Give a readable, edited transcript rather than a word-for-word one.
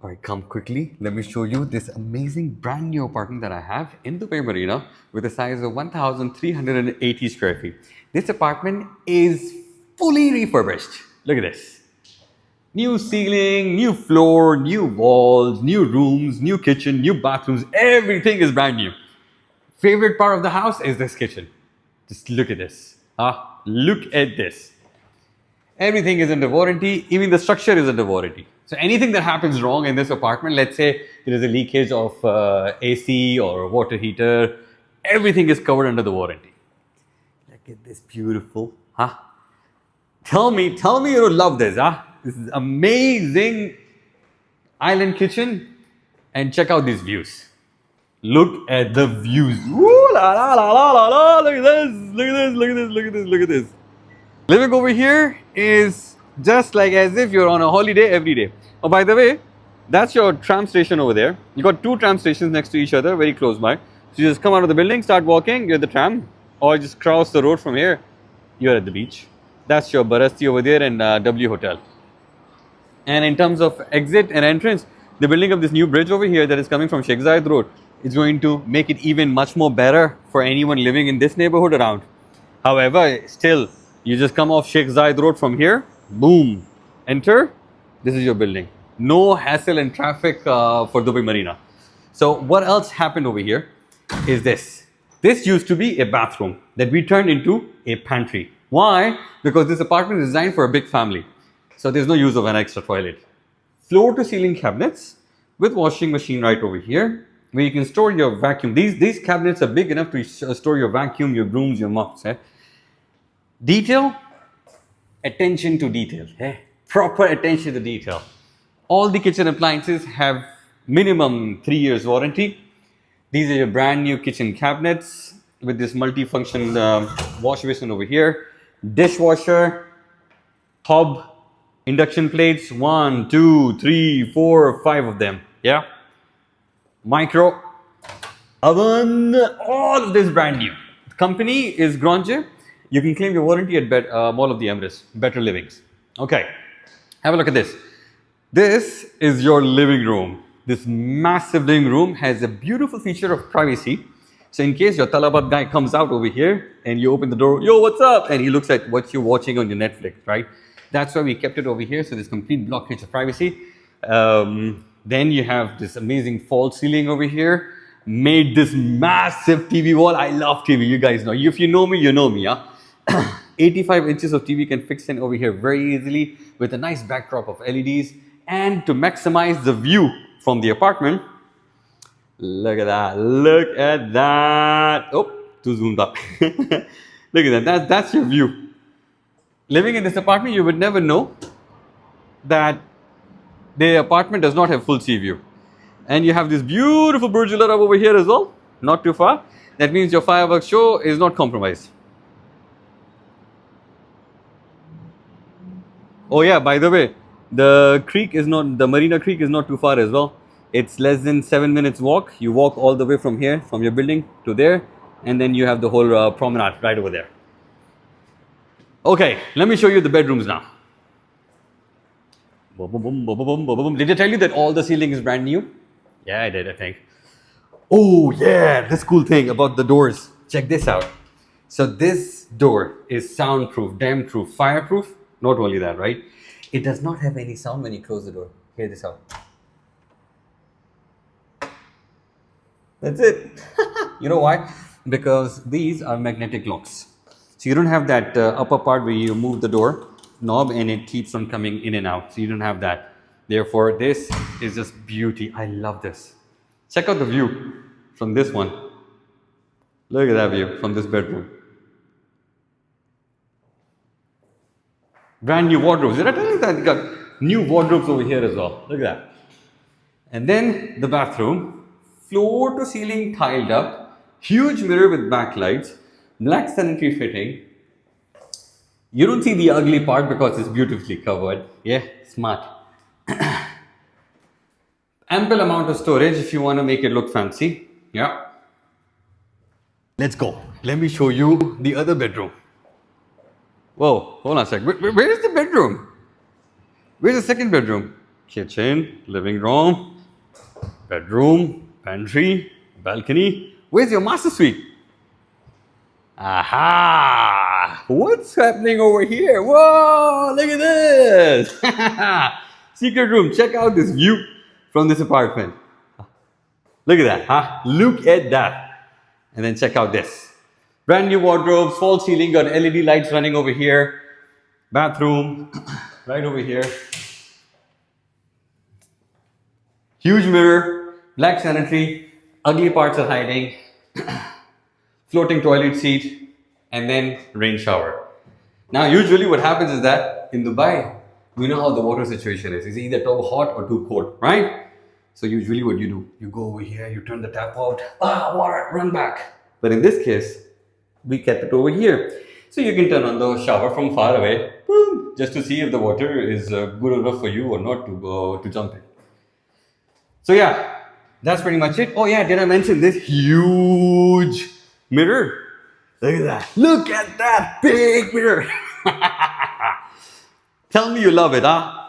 All right, come quickly. Let me show you this amazing brand new apartment that I have in Dubai Marina with a size of 1,380 square feet. This apartment is fully refurbished. Look at this. New ceiling, new floor, new walls, new rooms, new kitchen, new bathrooms. Everything is brand new. Favorite part of the house is this kitchen. Just look at this. Look at this. Everything is under warranty, even the structure is under warranty. So anything that happens wrong in this apartment, let's say there is a leakage of AC or water heater, everything is covered under the warranty. Look at this beautiful, Tell me you will love this, This is amazing island kitchen, and check out these views. Look at the views. Ooh, la, la, la, la, la, la. Look at this, look at this, look at this, look at this, look at this. Living over here is just like as if you're on a holiday every day. Oh, by the way, that's your tram station over there. You got two tram stations next to each other, very close by. So you just come out of the building, start walking, you're at the tram, or just cross the road from here, you're at the beach. That's your Barasti over there and W Hotel. And in terms of exit and entrance, they're building up this new bridge over here that is coming from Sheikh Zayed Road. It's going to make it even much more better for anyone living in this neighborhood around. However, still, you just come off Sheikh Zayed Road from here, boom, enter, this is your building. No hassle and traffic for Dubai Marina. So what else happened over here is this. This used to be a bathroom that we turned into a pantry. Why? Because this apartment is designed for a big family. So there's no use of an extra toilet. Floor to ceiling cabinets with washing machine right over here, where you can store your vacuum. These cabinets are big enough to store your vacuum, your brooms, your mops. Detail, attention to detail. Proper attention to detail. All the kitchen appliances have minimum 3 years warranty. These are your brand new kitchen cabinets with this multi-function wash basin over here, dishwasher, hob, induction plates, 1, 2, 3, 4, 5 of them. Yeah. Micro oven, all of this brand new. The company is Grande. You can claim your warranty at Mall of the Emirates, Better Livings. Okay, have a look at this. This is your living room. This massive living room has a beautiful feature of privacy. So in case your Talabat guy comes out over here and you open the door, yo, what's up? And he looks at what you're watching on your Netflix, right? That's why we kept it over here. So there's complete blockage of privacy. Then you have this amazing false ceiling over here. Made this massive TV wall. I love TV. You guys know. If you know me, you know me. 85 inches of TV can fix in over here very easily with a nice backdrop of LEDs. And to maximize the view from the apartment, look at that. Look at that. Oh, too zoomed up. Look at that. That's your view. Living in this apartment, you would never know that the apartment does not have full sea view. And you have this beautiful Burj over here as well, not too far. That means your fireworks show is not compromised. Oh yeah, by the way, the Marina Creek is not too far as well. It's less than 7 minutes walk. You walk all the way from here, from your building to there, and then you have the whole promenade right over there. Okay, let me show you the bedrooms now. Did I tell you that all the ceiling is brand new? Yeah, I did, I think. Oh yeah, this cool thing about the doors. Check this out. So this door is soundproof, damn-proof, fireproof. Not only that, right? It does not have any sound when you close the door. Hear this out. That's it. You know why? Because these are magnetic locks. So you don't have that upper part where you move the door knob and it keeps on coming in and out. So you don't have that. Therefore, this is just beauty. I love this. Check out the view from this one. Look at that view from this bedroom. Brand new wardrobes. Did I tell you that? You got new wardrobes over here as well. Look at that. And then the bathroom, floor to ceiling tiled up, huge mirror with backlights, black sanitary fitting. You don't see the ugly part because it's beautifully covered. Yeah, smart. Ample amount of storage if you want to make it look fancy. Yeah. Let's go. Let me show you the other bedroom. Whoa, hold on a sec. Where is the bedroom? Where's the second bedroom? kitchen, living room, bedroom, pantry, balcony. Where's your master suite? Aha! What's happening over here? Whoa! Look at this! Secret room. Check out this view from this apartment. Look at that, huh? Look at that. And then check out this. Brand new wardrobes, false ceiling, got LED lights running over here. Bathroom, right over here. Huge mirror, black sanitary, ugly parts are hiding. Floating toilet seat, and then rain shower. Now, usually what happens is that in Dubai, we know how the water situation is. It's either too hot or too cold, right? So usually what you do, you go over here, you turn the tap out, water, run back. But in this case, we kept it over here. So you can turn on the shower from far away, boom, just to see if the water is good enough for you or not to jump in. So yeah, that's pretty much it. Oh yeah, did I mention this huge mirror? Look at that. Look at that big mirror. Tell me you love it, huh?